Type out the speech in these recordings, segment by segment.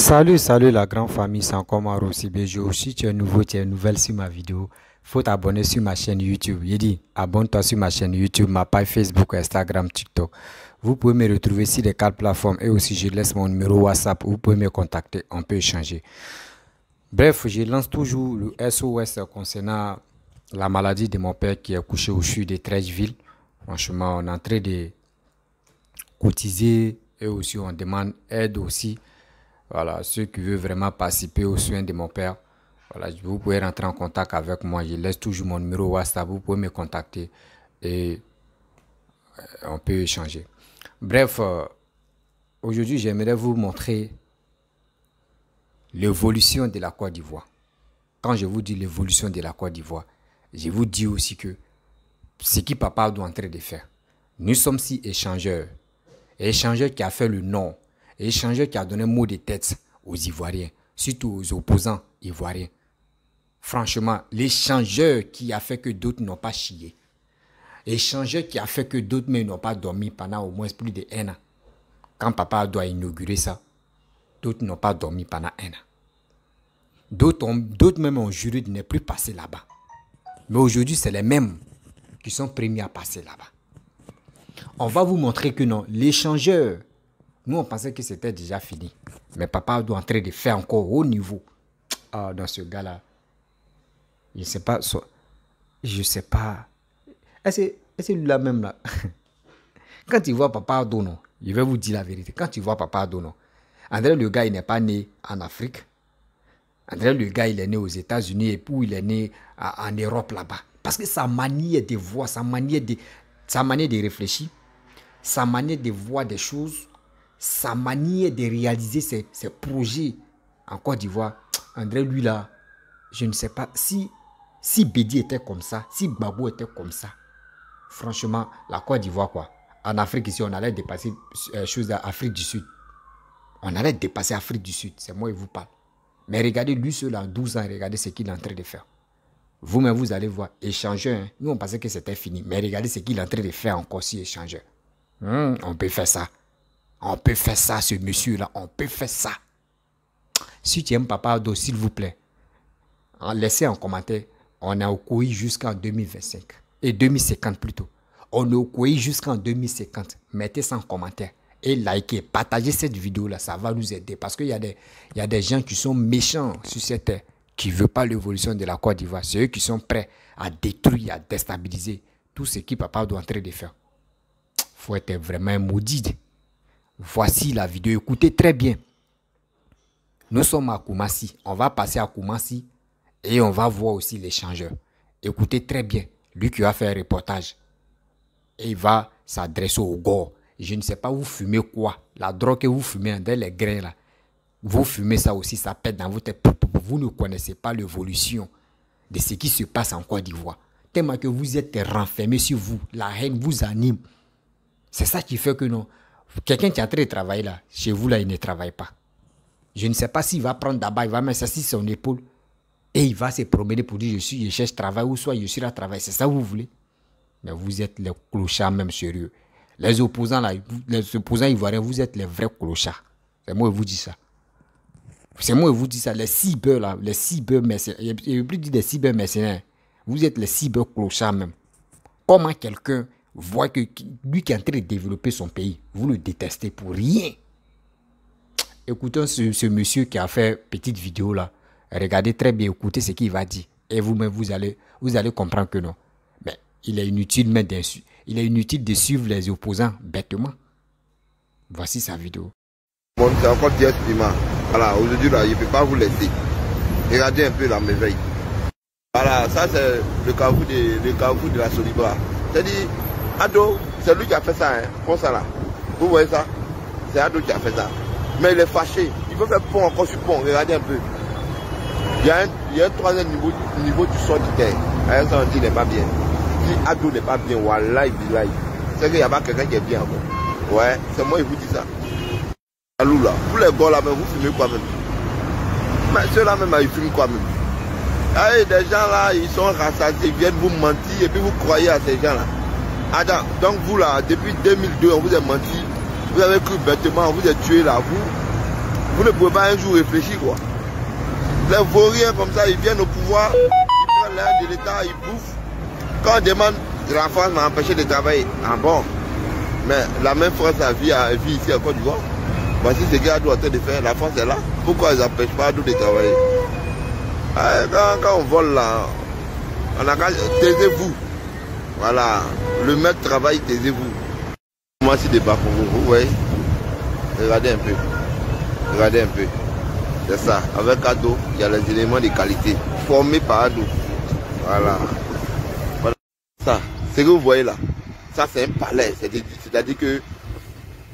Salut la grande famille, c'est encore Maro Sibejo. Si tu es nouveau, tu es nouvelle sur ma vidéo, faut t'abonner sur ma chaîne YouTube. Il dit, abonne-toi sur ma chaîne YouTube, ma page Facebook, Instagram, TikTok. Vous pouvez me retrouver sur les 4 plateformes et aussi je laisse mon numéro WhatsApp. Vous pouvez me contacter, on peut échanger. Bref, je lance toujours le SOS concernant la maladie de mon père qui est couché au CHU de Treichville. Franchement, on est en train de cotiser et aussi on demande aide aussi. Voilà, ceux qui veulent vraiment participer aux soins de mon père, voilà, vous pouvez rentrer en contact avec moi. Je laisse toujours mon numéro WhatsApp. Vous pouvez me contacter et on peut échanger. Bref, aujourd'hui, j'aimerais vous montrer l'évolution de la Côte d'Ivoire. Quand je vous dis l'évolution de la Côte d'Ivoire, je vous dis aussi que ce que papa doit en train de faire. Nous sommes si échangeurs. Échangeur qui a fait le nom. Échangeur qui a donné mot de tête aux Ivoiriens, surtout aux opposants ivoiriens. Franchement, l'échangeur qui a fait que d'autres n'ont pas chié. L'échangeur qui a fait que d'autres même n'ont pas dormi pendant au moins plus d'1 an. Quand papa doit inaugurer ça, d'autres n'ont pas dormi pendant 1 an. D'autres même ont juré de ne plus passer là-bas. Mais aujourd'hui, c'est les mêmes qui sont premiers à passer là-bas. On va vous montrer que non, l'échangeur, nous on pensait que c'était déjà fini. Mais papa doit en train de faire encore haut niveau. Ah, dans ce gars-là, je ne sais pas. Je ne sais pas. Est-ce lui-là même là? Quand tu vois papa Dono, je vais vous dire la vérité. Quand tu vois papa Dono, André le gars il n'est pas né en Afrique. André le gars il est né aux États-Unis et puis il est né en Europe là-bas. Parce que sa manière de voir, sa manière de réfléchir, sa manière de voir des choses, sa manière de réaliser ses projets en Côte d'Ivoire, André, lui là, je ne sais pas si Bédi était comme ça, si Babou était comme ça. Franchement, la Côte d'Ivoire, quoi. En Afrique, ici, on allait dépasser choses d'Afrique du Sud. On allait dépasser Afrique du Sud, c'est moi qui vous parle. Mais regardez, lui, seul, en 12 ans, regardez ce qu'il est en train de faire. Vous-même, vous allez voir, échangeur, hein. Nous, on pensait que c'était fini. Mais regardez ce qu'il est en train de faire encore si échangeur. On peut faire ça. On peut faire ça, ce monsieur-là. On peut faire ça. Si tu aimes Papa Ado, s'il vous plaît, laissez un commentaire. On est au COI jusqu'en 2025. Et 2050 plutôt. On est au COI jusqu'en 2050. Mettez ça en commentaire. Et likez, partagez cette vidéo-là. Ça va nous aider. Parce qu'il y a des gens qui sont méchants sur cette terre. Qui ne veulent pas l'évolution de la Côte d'Ivoire. C'est eux qui sont prêts à détruire, à déstabiliser tout ce que Papa Ado est en train de faire. Il faut être vraiment maudit. Voici la vidéo, écoutez très bien. Nous sommes à Koumassi, on va passer à Koumassi et on va voir aussi l'échangeur. Écoutez très bien, lui qui va faire un reportage. Et il va s'adresser au gore. Je ne sais pas, vous fumez quoi? La drogue que vous fumez dans les grains là. Vous fumez ça aussi, ça pète dans votre tête. Vous ne connaissez pas l'évolution de ce qui se passe en Côte d'Ivoire. Tellement que vous êtes renfermé sur vous. La haine vous anime. C'est ça qui fait que non. Quelqu'un qui est en train de travailler là, chez vous là, il ne travaille pas. Je ne sais pas s'il va prendre d'abord, il va mettre ça sur son épaule et il va se promener pour dire je cherche travail ou soit je suis là travail. C'est ça que vous voulez? Mais vous êtes les clochards même sérieux. Les opposants là, les opposants ivoiriens, vous êtes les vrais clochards. C'est moi qui vous dis ça. C'est moi qui vous dis ça. Les cyber là, les cyber mercenaires. Je ne veux plus dire des cyber mercenaires. Vous êtes les cyber clochards même. Comment quelqu'un voit que lui qui est en train de développer son pays, vous le détestez pour rien. Écoutons ce monsieur qui a fait petite vidéo là. Regardez très bien, écoutez ce qu'il va dire. Et vous-même, vous allez comprendre que non. Mais il est inutile de suivre les opposants bêtement. Voici sa vidéo. Bon, c'est encore bien estimant. Voilà, aujourd'hui là, je ne peux pas vous laisser. Regardez un peu la merveille. Voilà, ça c'est le carrefour de la Solibra. C'est-à-dire, Ado, c'est lui qui a fait ça, hein, comme ça là. Vous voyez ça? C'est Ado qui a fait ça. Mais il est fâché. Il veut faire pont encore sur pont. Regardez un peu. Il y a un troisième niveau du sol du terre. Un ça on dit n'est pas bien. Si Ado n'est pas bien, wallahi billahi, c'est qu'il n'y a pas quelqu'un qui est bien encore. Ouais, c'est moi qui vous dis ça. Alou là, vous les gars là même, vous fumez quoi même? Mais ceux-là même, ils fument quoi même? Ah, des gens là, ils sont rassasiés, ils viennent vous mentir et puis vous croyez à ces gens là. Attends, donc vous là, depuis 2002, on vous a menti, vous avez cru bêtement, on vous a tué là, Vous ne pouvez pas un jour réfléchir, quoi. Les vauriens comme ça, ils viennent au pouvoir, ils prennent l'air de l'État, ils bouffent. Quand on demande, la France m'a empêché de travailler. Ah bon? Mais la même France a vit ici à Côte d'Ivoire. Voici ce qu'il y a en train de faire. La France est là. Pourquoi ils n'empêchent pas nous de travailler? Quand on vole là, on a qu'à taisez-vous. Voilà. Le maître travaille, taisez-vous. Moi, c'est des Bakongo, vous voyez. Regardez un peu. Regardez un peu. C'est ça. Avec Ado, il y a les éléments de qualité. Formés par Ado. Voilà. Voilà. Ça, ce que vous voyez là, ça c'est un palais. C'est-à-dire que,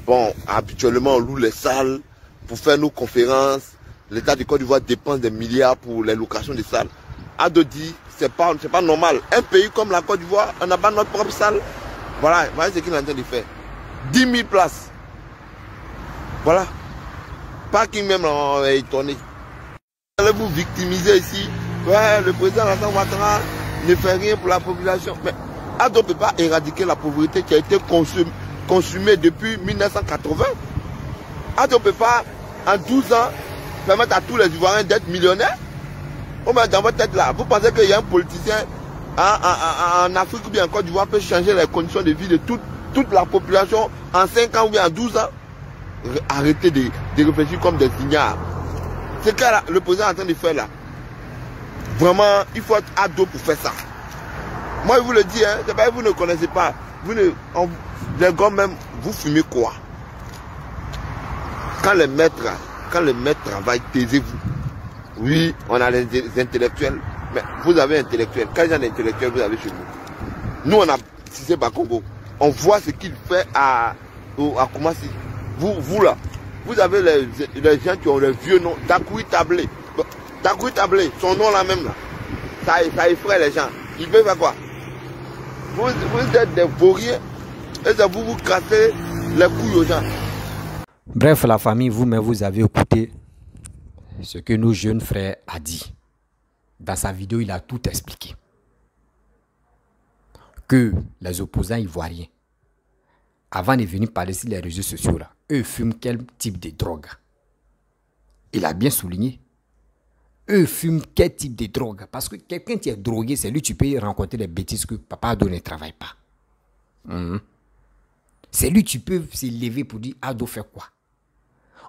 bon, habituellement on loue les salles pour faire nos conférences. L'État du Côte d'Ivoire dépense des milliards pour les locations des salles. Ado dit, c'est pas normal. Un pays comme la Côte d'Ivoire, on n'a pas notre propre salle. Voilà, voyez ce qu'il est en train de faire. 10 000 places. Voilà. Parking même est étonné. Vous allez vous victimiser ici. Ouais, le président Alassane Ouattara ne fait rien pour la population. Mais Ado ne peut pas éradiquer la pauvreté qui a été consumée depuis 1980. Ado ne peut pas, en 12 ans, permettre à tous les Ivoiriens d'être millionnaires. Oh, mais dans votre tête là, vous pensez qu'il y a un politicien en Afrique ou bien en Côte d'Ivoire peut changer les conditions de vie de toute la population en 5 ans ou bien en 12 ans? Arrêtez de réfléchir comme des ignares. C'est que le président est en train de faire là. Vraiment, il faut être Ado pour faire ça. Moi, je vous le dis, hein, c'est pas que vous ne connaissez pas. Les gars même, vous fumez quoi? Quand les maîtres travaillent, taisez-vous. Oui, on a les intellectuels, mais vous avez intellectuels. Quel genre d'intellectuels vous avez chez vous? Nous, on a Cissé Bakongo. On voit ce qu'il fait à Koumassi. Vous là, vous avez les gens qui ont les vieux noms. Dakoui Tablé. Dakoui Tablé, son nom là même là. Ça effraie les gens. Il veut faire quoi? Vous êtes des vauriens et ça vous cassez les couilles aux gens. Bref, la famille, vous avez écouté ce que nos jeunes frères a dit. Dans sa vidéo, il a tout expliqué. Que les opposants ivoiriens, avant de venir parler sur les réseaux sociaux, là, eux fument quel type de drogue? Il a bien souligné. Eux fument quel type de drogue? Parce que quelqu'un qui est drogué, c'est lui tu peux rencontrer les bêtises que Papa Ado ne travaille pas. C'est lui tu peux se lever pour dire Ado fait quoi?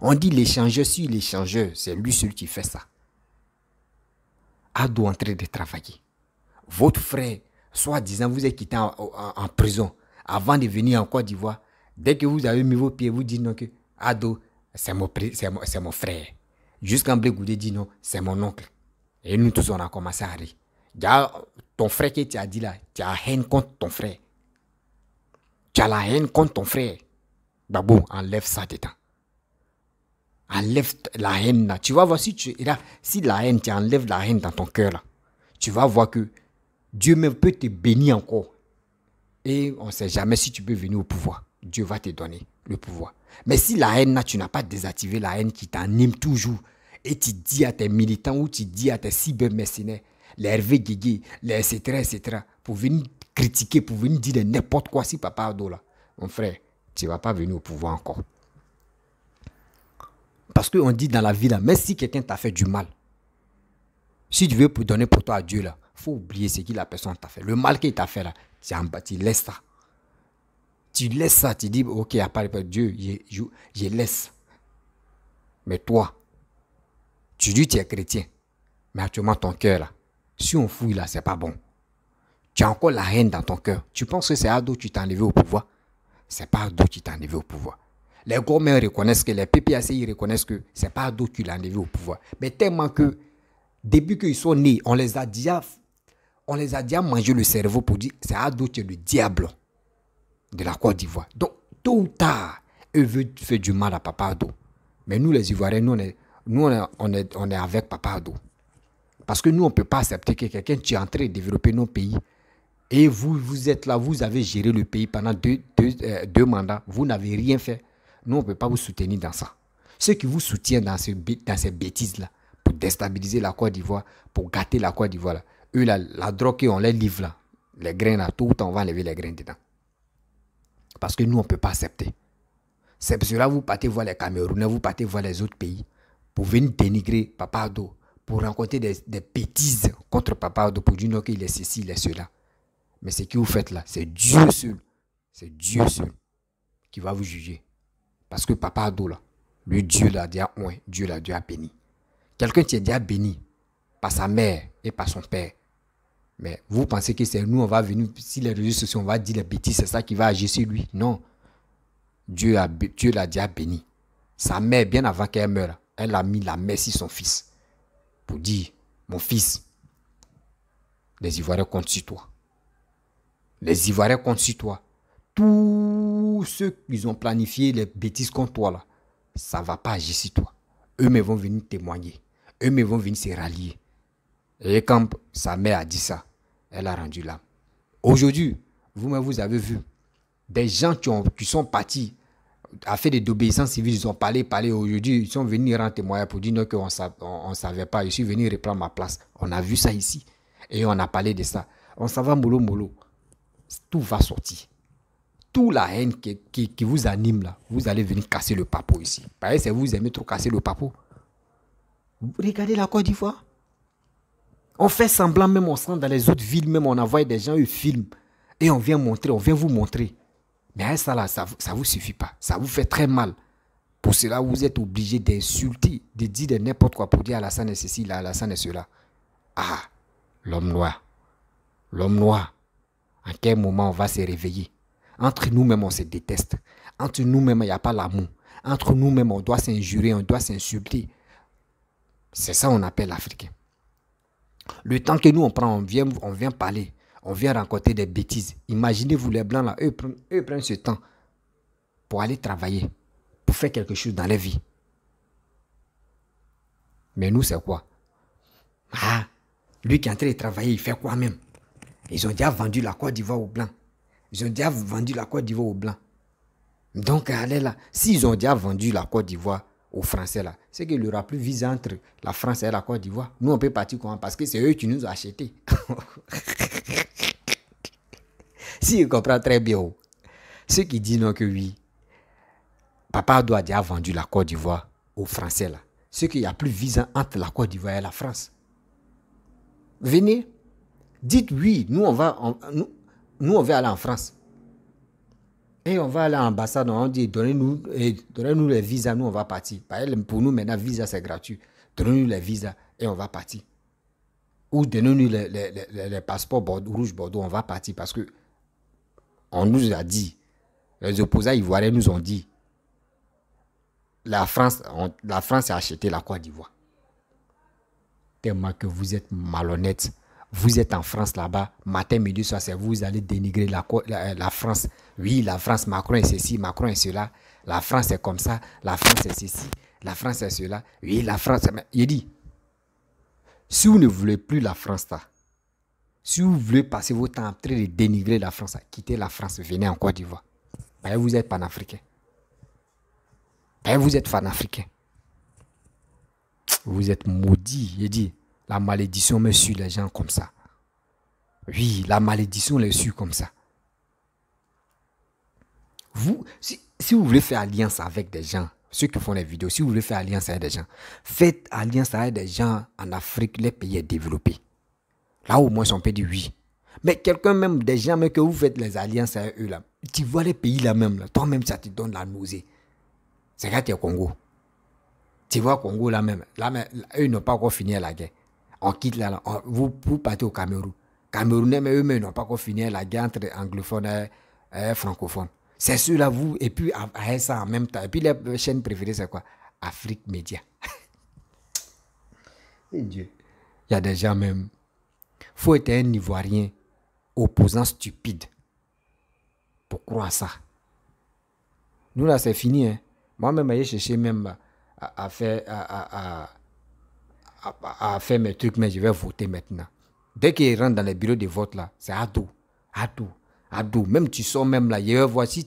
On dit l'échangeur, si l'échangeur, c'est lui celui qui fait ça. Ado en train de travailler. Votre frère, soi-disant, vous êtes quitté en prison avant de venir en Côte d'Ivoire. Dès que vous avez mis vos pieds, vous dites non que Ado, c'est mon frère. Jusqu'en Blé-Goudé dit non, c'est mon oncle. Et nous tous, on a commencé à rire. Ton frère qui t'a dit là, tu as haine contre ton frère. Tu as la haine contre ton frère. Babou, enlève ça dedans. Enlève la haine là. Tu vas voir si la haine, tu enlèves la haine dans ton cœur là. Tu vas voir que Dieu même peut te bénir encore. Et on ne sait jamais si tu peux venir au pouvoir. Dieu va te donner le pouvoir. Mais si la haine là, tu n'as pas désactivé la haine qui t'anime toujours. Et tu dis à tes militants ou tu dis à tes cybermercenaires, les Hervé Guégué, les etc. pour venir critiquer, pour venir dire n'importe quoi si Papa Ado là. Mon frère, tu ne vas pas venir au pouvoir encore. Parce qu'on dit dans la vie là, même si quelqu'un t'a fait du mal, si tu veux donner pour toi à Dieu là, il faut oublier ce que la personne t'a fait. Le mal qu'il t'a fait là, tu laisses ça. Tu laisses ça, tu dis, ok, à part Dieu, je laisse. Mais toi, tu dis que tu es chrétien, mais actuellement ton cœur là, si on fouille là, c'est pas bon. Tu as encore la haine dans ton cœur. Tu penses que c'est Ado qui t'a enlevé au pouvoir? C'est pas Ado qui t'a enlevé au pouvoir. Les gourmets reconnaissent que les PPACI reconnaissent que c'est pas Ado qui l'a enlevé au pouvoir. Mais tellement que, depuis qu'ils sont nés, on les a déjà mangé le cerveau pour dire c'est Ado qui est le diable de la Côte d'Ivoire. Donc, tôt ou tard, eux veulent faire du mal à Papa Ado. Mais nous, les Ivoiriens, on est avec Papa Ado. Parce que nous, on ne peut pas accepter que quelqu'un qui est en train de développer nos pays et vous êtes là, vous avez géré le pays pendant deux mandats, vous n'avez rien fait. Nous, on ne peut pas vous soutenir dans ça. Ceux qui vous soutiennent dans ces bêtises-là, pour déstabiliser la Côte d'Ivoire, pour gâter la Côte d'Ivoire, là, eux, la drogue, on les livre là, les grains là, tout le temps, on va enlever les grains dedans. Parce que nous, on ne peut pas accepter. C'est pour cela que vous partez voir les Camerounais, vous partez voir les autres pays. pour venir dénigrer Papa Ado, pour raconter des bêtises contre Papa Ado, pour dire non qu'il est ceci, il est cela. Mais ce que vous faites là, c'est Dieu seul. C'est Dieu seul qui va vous juger. Parce que Papa Ado là, lui Dieu l'a déjà oint, Dieu l'a déjà béni. Quelqu'un qui est déjà béni par sa mère et par son père. Mais vous pensez que c'est nous, on va venir, si les réseaux sociaux, on va dire les bêtises, c'est ça qui va agir sur lui? Non. Dieu l'a déjà béni. Sa mère, bien avant qu'elle meure, elle a mis la main sur son fils pour dire, mon fils, les Ivoiriens comptent sur toi. Les Ivoiriens comptent sur toi. Tous ceux qui ont planifié les bêtises contre toi, là, ça ne va pas agir sur toi. Eux-mêmes vont venir témoigner. Eux-mêmes vont venir se rallier. Et quand sa mère a dit ça, elle a rendu l'âme. Aujourd'hui, vous-même, vous avez vu des gens qui sont partis à faire des désobéissances civiles, ils ont parlé. Aujourd'hui, ils sont venus rendre témoignage pour dire qu'on ne savait pas. Je suis venu reprendre ma place. On a vu ça ici. Et on a parlé de ça. On s'en va mollo. Tout va sortir. Toute la haine qui vous anime là, vous allez venir casser le papeau ici. Parce que vous aimez trop casser le papeau. Vous regardez la Côte d'Ivoire. On fait semblant, même on se rend dans les autres villes, même on envoie des gens, ils filment. Et on vient vous montrer. Mais ça là, ça vous suffit pas. Ça vous fait très mal. Pour cela, vous êtes obligé d'insulter, de dire de n'importe quoi pour dire Alassane est ceci, Alassane est cela. Ah, l'homme noir. L'homme noir. En quel moment on va se réveiller? Entre nous-mêmes, on se déteste. Entre nous-mêmes, il n'y a pas l'amour. Entre nous-mêmes, on doit s'injurer, on doit s'insulter. C'est ça qu'on appelle l'Africain. Le temps que nous, on prend, on vient parler, on vient raconter des bêtises. Imaginez-vous les Blancs là, eux prennent ce temps pour aller travailler, pour faire quelque chose dans leur vie. Mais nous, c'est quoi? Ah, lui qui est en train de travailler, il fait quoi même? Ils ont déjà vendu la Côte d'Ivoire aux Blancs. Donc, allez là, s'ils ont déjà vendu la Côte d'Ivoire aux Français là, c'est qu'il n'y aura plus visa entre la France et la Côte d'Ivoire. Nous, on peut partir comment? Parce que c'est eux qui nous ont achetés. Si ils comprennent très bien, ceux qui disent non que oui, Papa doit déjà vendu la Côte d'Ivoire aux Français là. C'est qu'il n'y a plus visa entre la Côte d'Ivoire et la France. Venez, dites oui, nous on va aller en France. Et on va aller à l'ambassade, on dit donnez-nous les visas, nous on va partir. Pour nous maintenant, visa c'est gratuit. Donnez-nous les visas et on va partir. Ou donnez-nous les passeports rouge Bordeaux, on va partir parce que on nous a dit, les opposants ivoiriens nous ont dit, la France a acheté la Côte d'Ivoire. Tellement que vous êtes malhonnête. Vous êtes en France là-bas, matin, midi, soir, c'est vous allez dénigrer la France. Oui, la France, Macron est ceci, Macron est cela. La France est comme ça, la France est ceci, la France est cela. Oui, la France... Il dit, si vous ne voulez plus la France là, si vous voulez passer votre temps en train de dénigrer la France, quittez la France, venez en Côte d'Ivoire. Vous êtes panafricain. Vous êtes panafricain. Vous êtes maudit, il dit. La malédiction me suit les gens comme ça. Oui, la malédiction les suit comme ça. Vous, si vous voulez faire alliance avec des gens, ceux qui font les vidéos, si vous voulez faire alliance avec des gens, faites alliance avec des gens en Afrique, les pays développés. Là au moins on peut dire oui. Mais quelqu'un même, des gens même que vous faites les alliances avec eux là, tu vois les pays là même, là, toi-même ça te donne la nausée. C'est quand tu es au Congo. Tu vois Congo là même, eux n'ont pas encore fini la guerre. On quitte là, vous partez au Cameroun. Camerounais, mais eux-mêmes n'ont pas encore fini la guerre entre anglophones et francophones. C'est ceux-là, vous, et puis à ça en même temps. Et puis les chaînes préférées, c'est quoi? Afrique Média. Et Dieu. Il y a des gens même. Il faut être un Ivoirien opposant stupide pour croire ça. Nous là, c'est fini. Hein. Moi-même, j'ai cherché même à faire mes trucs, mais je vais voter maintenant. Dès qu'ils rentrent dans les bureaux de vote, là, c'est Ado. Même tu sors même là, je vais voir si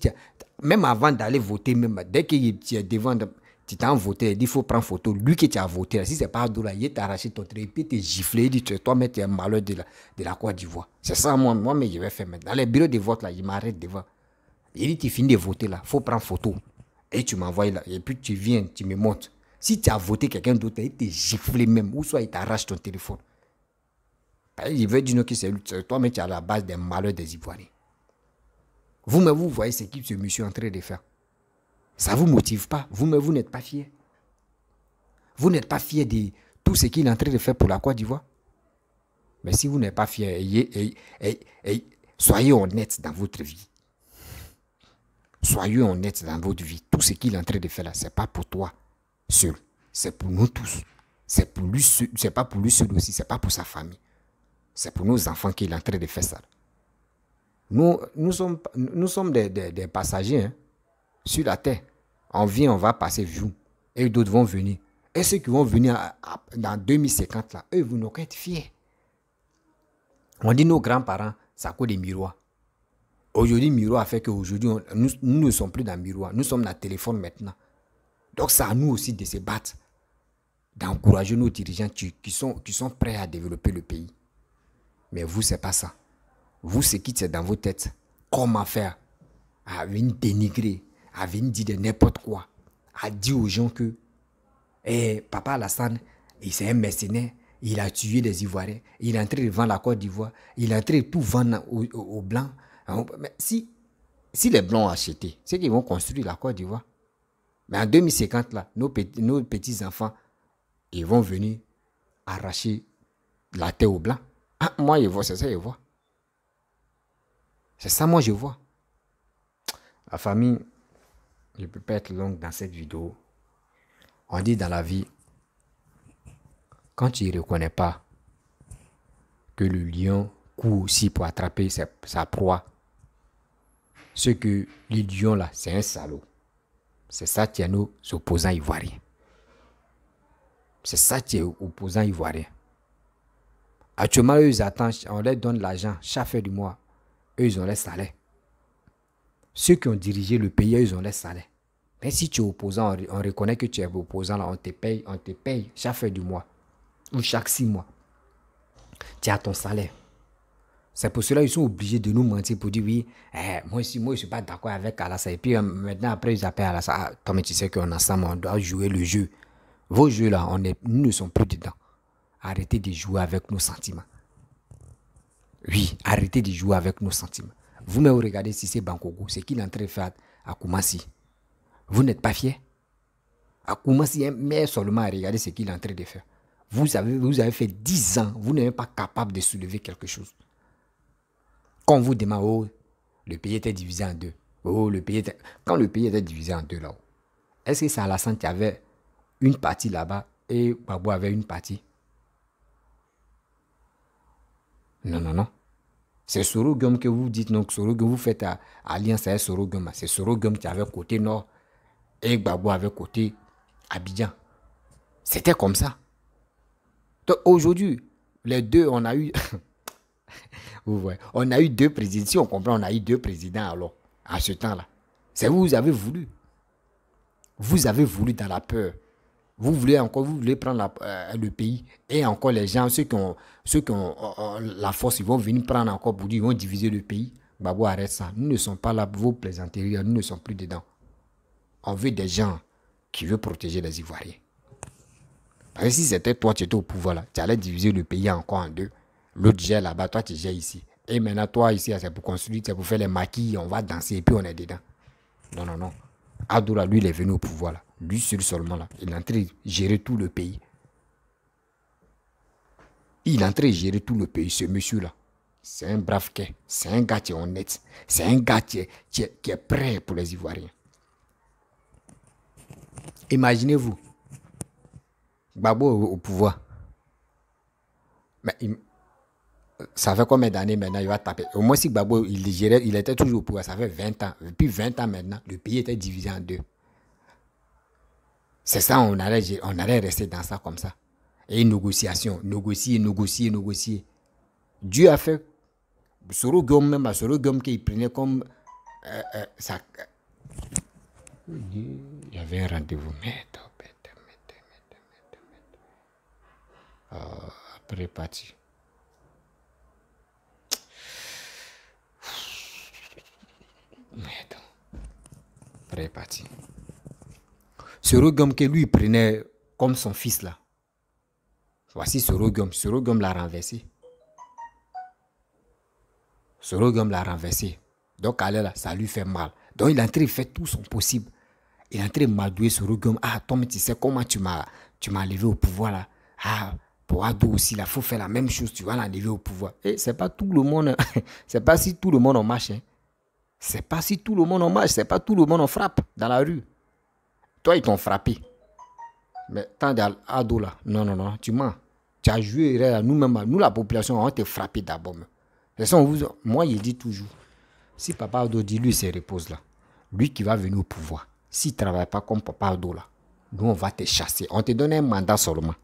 même avant d'aller voter, même, dès que tu es devant, tu t'as voté, il dit il faut prendre photo. Lui qui t'a voté, là, si c'est pas Ado, là, il t'a arraché ton trait, et puis il t'a giflé, il dit toi-même, tu es malheur de la Côte d'Ivoire. C'est ça, moi, mais je vais faire maintenant. Dans les bureaux de vote, là, il m'arrête devant. Il dit tu finis de voter, là, il faut prendre photo. Et tu m'envoies là, et puis tu viens, tu me montres. Si tu as voté quelqu'un d'autre, il te gifle même, ou soit il t'arrache ton téléphone. Il veut dire que c'est toi-même qui es à la base des malheurs des Ivoiriens. Vous-même, vous voyez ce que ce monsieur est en train de faire. Ça ne vous motive pas. Vous-même, vous n'êtes pas fiers. Vous n'êtes pas fiers de tout ce qu'il est en train de faire pour la Côte d'Ivoire. Mais si vous n'êtes pas fiers, soyez honnête dans votre vie. Soyez honnête dans votre vie. Tout ce qu'il est en train de faire là, ce n'est pas pour toi seul. C'est pour nous tous. C'est pour lui seul. C'est pas pour lui seul aussi. C'est pas pour sa famille. C'est pour nos enfants qu'il est en train de faire ça. Nous sommes des passagers hein, sur la terre. On vient, on va passer jour. Et d'autres vont venir. Et ceux qui vont venir dans 2050, là, eux, vous n'aurez être fiers. On dit nos grands-parents, ça coûte des miroirs. Aujourd'hui, miroir a fait qu'aujourd'hui, nous ne sommes plus dans le miroir. Nous sommes dans le téléphone maintenant. Donc, c'est à nous aussi de se battre, d'encourager nos dirigeants qui sont prêts à développer le pays. Mais vous, ce n'est pas ça. Vous, ce qui est dans vos têtes, comment faire, à venir dénigrer, à venir dire de n'importe quoi, à dire aux gens que Papa Alassane, c'est un mercenaire, il a tué les Ivoiriens, il est en train de vendre la Côte d'Ivoire, il est en train de tout vendre aux Blancs. Mais si les Blancs ont acheté, c'est qu'ils vont construire la Côte d'Ivoire. Mais en 2050, là, nos petits-enfants, ils vont venir arracher la terre aux Blancs. Ah, moi, je vois, c'est ça, je vois. C'est ça, moi, je vois. La famille, je ne peux pas être longue dans cette vidéo. On dit dans la vie, quand tu ne reconnais pas que le lion court aussi pour attraper sa proie, ce que le lion là, c'est un salaud. C'est ça qui est nos opposants ivoiriens. C'est ça qui est opposants ivoiriens. Actuellement, eux, ils attendent, on leur donne l'argent chaque fin du mois. Eux, ils ont les salaires. Ceux qui ont dirigé le pays, eux, ils ont les salaires. Mais si tu es opposant, on reconnaît que tu es opposant, là, on te paye chaque fin du mois. Ou chaque 6 mois. Tu as ton salaire. C'est pour cela qu'ils sont obligés de nous mentir pour dire oui, moi je ne suis pas d'accord avec Alassane. Et puis maintenant, après, ils appellent Alassane. Ah, toi, mais tu sais qu'on ensemble, on doit jouer le jeu. Vos jeux là, nous ne sommes plus dedans. Arrêtez de jouer avec nos sentiments. Oui, arrêtez de jouer avec nos sentiments. Vous-même, regardez si c'est Bankogo, c'est qu'il est en train de faire à Koumassi. Vous n'êtes pas fiers? À Koumassi, mais seulement à regarder ce qu'il est en train de faire. Vous avez fait 10 ans, vous n'êtes pas capable de soulever quelque chose. Quand on vous demande, oh, le pays était divisé en deux. Oh, quand le pays était divisé en deux là-haut, est-ce que c'est Alassane qui avait une partie là-bas et Gbagbo avait une partie? Non, non, non. C'est Sorogum que vous dites, donc Sorogum, vous faites alliance avec Sorogum. C'est Sorogum qui avait côté nord et Gbagbo avait côté Abidjan. C'était comme ça. Donc aujourd'hui, les deux, on a eu... vous voyez, on a eu 2 présidents. Si on comprend, on a eu 2 présidents alors, à ce temps-là. C'est vous avez voulu. Vous avez voulu dans la peur. Vous voulez prendre le pays. Et encore les gens, ceux qui ont la force, ils vont venir prendre encore pour dire, ils vont diviser le pays. Gbagbo, arrête ça. Nous ne sommes pas là pour vos plaisanteries, nous ne sommes plus dedans. On veut des gens qui veulent protéger les Ivoiriens. Parce que si c'était toi, tu étais au pouvoir là, tu allais diviser le pays encore en 2. L'autre gère là-bas, toi tu gères ici. Et maintenant, toi ici, c'est pour construire, c'est pour faire les maquis, on va danser et puis on est dedans. Non, non, non. Adoura, lui, il est venu au pouvoir là. Lui seul seulement là. Il est en train de gérer tout le pays. Il est en train de gérer tout le pays, ce monsieur-là. C'est un brave quai. C'est un gars qui est honnête. C'est un gars qui est prêt pour les Ivoiriens. Imaginez-vous. Gbagbo au pouvoir. Mais ça fait combien d'années maintenant il va taper? Au moins si Gbagbo il était toujours au pouvoir, ça fait 20 ans. Depuis 20 ans maintenant, le pays était divisé en 2. C'est ça, on allait rester dans ça comme ça. Et négociation, négocier. Dieu a fait Sorogum même, Sorogum qu'il prenait comme ça. Il y avait un rendez-vous. Après parti. Après parti. Sorogum que lui prenait comme son fils là. Voici Sorogum. Sorogum l'a renversé. Sorogum l'a renversé. Donc, allez là, ça lui fait mal. Donc, il est en train de faire tout son possible. Il est en train de m'adouer Sorogum. Ah, toi, mais tu sais comment tu m'as levé au pouvoir là. Ah, pour Ado aussi, là, il faut faire la même chose. Tu vas l'enlever au pouvoir. Et c'est pas tout le monde. C'est pas si tout le monde en marche. Hein. C'est pas si tout le monde en marche. C'est pas tout le monde en frappe dans la rue. Toi, ils t'ont frappé. Mais tant d'Ado là. Non, non, non. Tu mens. Tu as joué. Nous-mêmes, nous, la population, on t'a frappé d'abord. Moi, il dit toujours. Si Papa Ado dit, lui, se repose là. Lui qui va venir au pouvoir. S'il ne travaille pas comme Papa Ado là, nous, on va te chasser. On te donne un mandat seulement.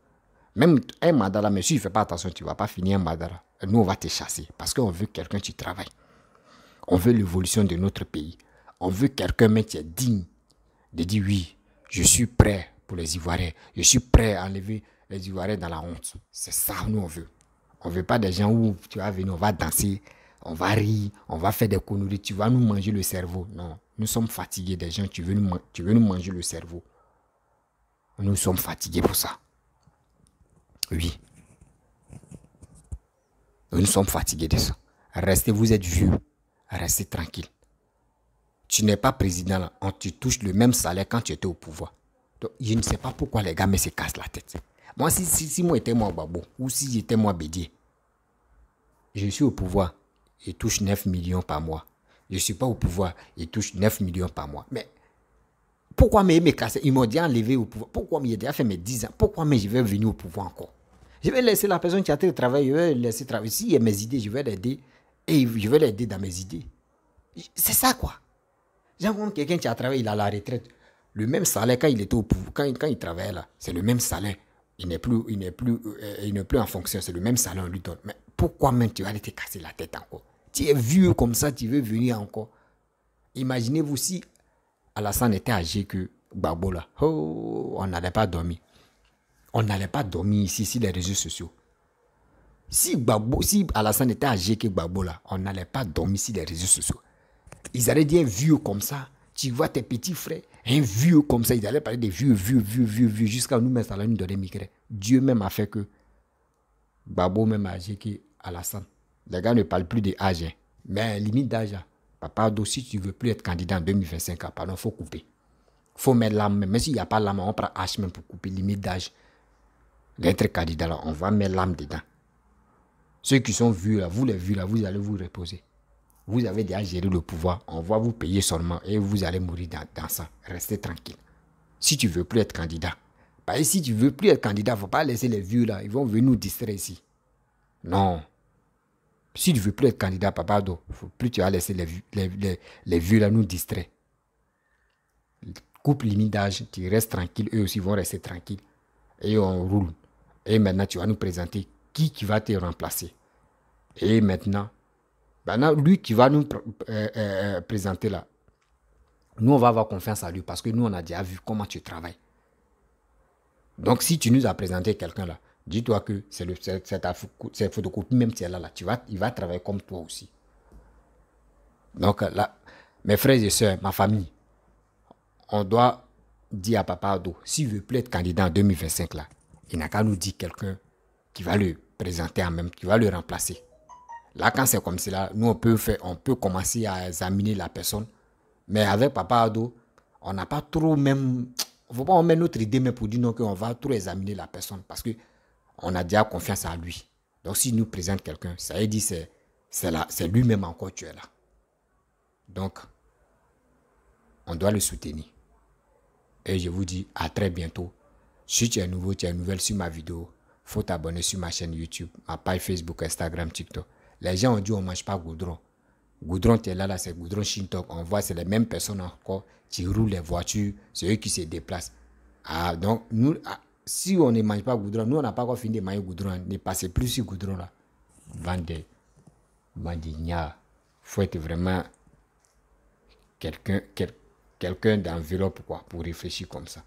Même un mandat là, mais si tu ne fais pas attention, tu ne vas pas finir un mandat là. Nous, on va te chasser. Parce qu'on veut quelqu'un qui travaille. On veut l'évolution de notre pays. On veut quelqu'un qui est digne de dire oui, je suis prêt pour les Ivoiriens. Je suis prêt à enlever les Ivoiriens dans la honte. C'est ça, nous, on veut. On ne veut pas des gens où tu vas venir, on va danser, on va rire, on va faire des conneries, tu vas nous manger le cerveau. Non, nous sommes fatigués des gens, tu veux nous manger le cerveau. Nous sommes fatigués pour ça. Oui. Nous sommes fatigués de ça. Restez, vous êtes vieux. Restez tranquille. Tu n'es pas président là. Tu touches le même salaire quand tu étais au pouvoir. Donc, je ne sais pas pourquoi les gars me se cassent la tête. Moi, si moi j'étais moi Babo, ou si j'étais moi Bédier, je suis au pouvoir, je touche 9 millions par mois. Je ne suis pas au pouvoir, je touche 9 millions par mois. Mais pourquoi me casser? Ils m'ont dit enlever au pouvoir. Pourquoi j'ai déjà fait mes 10 ans? Pourquoi je vais venir au pouvoir encore? Je vais laisser la personne qui a été travailler, je vais laisser travailler. S'il y a mes idées, je vais l'aider. Et je vais l'aider dans mes idées. C'est ça quoi. J'ai comme quelqu'un qui a travaillé, il a la retraite. Le même salaire quand il était au pouvoir, quand il travaillait là, c'est le même salaire. Il n'est plus en fonction, c'est le même salaire on lui donne. Mais pourquoi même tu vas aller te casser la tête encore? Tu es vieux comme ça, tu veux venir encore. Imaginez-vous si Alassane était âgé que Gbagbo là. Oh, on n'allait pas dormir. On n'allait pas dormir ici sur les réseaux sociaux. Si Alassane était âgé que Gbagbo là, on n'allait pas dormir sur les réseaux sociaux. Ils allaient dire un vieux comme ça. Tu vois tes petits frères, un vieux comme ça. Ils allaient parler des vieux, jusqu'à nous mettre à nous donner migraine. Dieu même a fait que Gbagbo même âgé que Alassane. Les gars ne parlent plus d'âge. Hein. Mais limite d'âge. Papa Ado, si tu ne veux plus être candidat en 2025, pardon, il faut couper. Il faut mettre l'âme. Mais s'il n'y a pas l'âme, on prend H même pour couper limite d'âge. D'être candidat là, on va mettre l'âme dedans. Ceux qui sont vus là, vous les vus là, vous allez vous reposer. Vous avez déjà géré le pouvoir, on va vous payer seulement et vous allez mourir dans ça. Restez tranquille. Si tu ne veux plus être candidat, parce que si tu ne veux plus être candidat, il ne faut pas laisser les vieux là, ils vont venir nous distraire ici. Non. Si tu ne veux plus être candidat, Papa Ado, plus tu vas laisser les vieux là nous distraire. Coupe limite d'âge, tu restes tranquille, eux aussi vont rester tranquilles. Et on roule. Et maintenant, tu vas nous présenter qui va te remplacer. Et maintenant, lui qui va nous présenter là, nous on va avoir confiance à lui parce que nous on a déjà vu comment tu travailles. Donc si tu nous as présenté quelqu'un là, dis-toi que c'est photocopie même si elle est là, il va travailler comme toi aussi. Donc là, mes frères et sœurs, ma famille, on doit dire à Papa Ado, s'il ne veut plus être candidat en 2025 là, il n'a qu'à nous dire quelqu'un qui va le présenter en même, qui va le remplacer. Là, quand c'est comme cela, nous, on peut commencer à examiner la personne. Mais avec Papa Ado, on n'a pas trop même... Il ne faut pas en mettre notre idée mais pour dire non qu'on va trop examiner la personne parce qu'on a déjà confiance en lui. Donc, s'il nous présente quelqu'un, ça veut dire que c'est lui-même encore tu es là. Donc, on doit le soutenir. Et je vous dis à très bientôt. Si tu es nouveau, tu es nouvelle sur ma vidéo, il faut t'abonner sur ma chaîne YouTube, ma page Facebook, Instagram, TikTok. Les gens ont dit on ne mange pas goudron. Goudron, tu es là, c'est goudron Shintok. On voit, c'est les mêmes personnes encore qui roulent les voitures, c'est eux qui se déplacent. Ah, donc, nous, si on ne mange pas goudron, nous, on n'a pas encore fini de manger goudron. Ne passez plus sur goudron là. Vendez. Il faut être vraiment quelqu'un d'enveloppe pour réfléchir comme ça.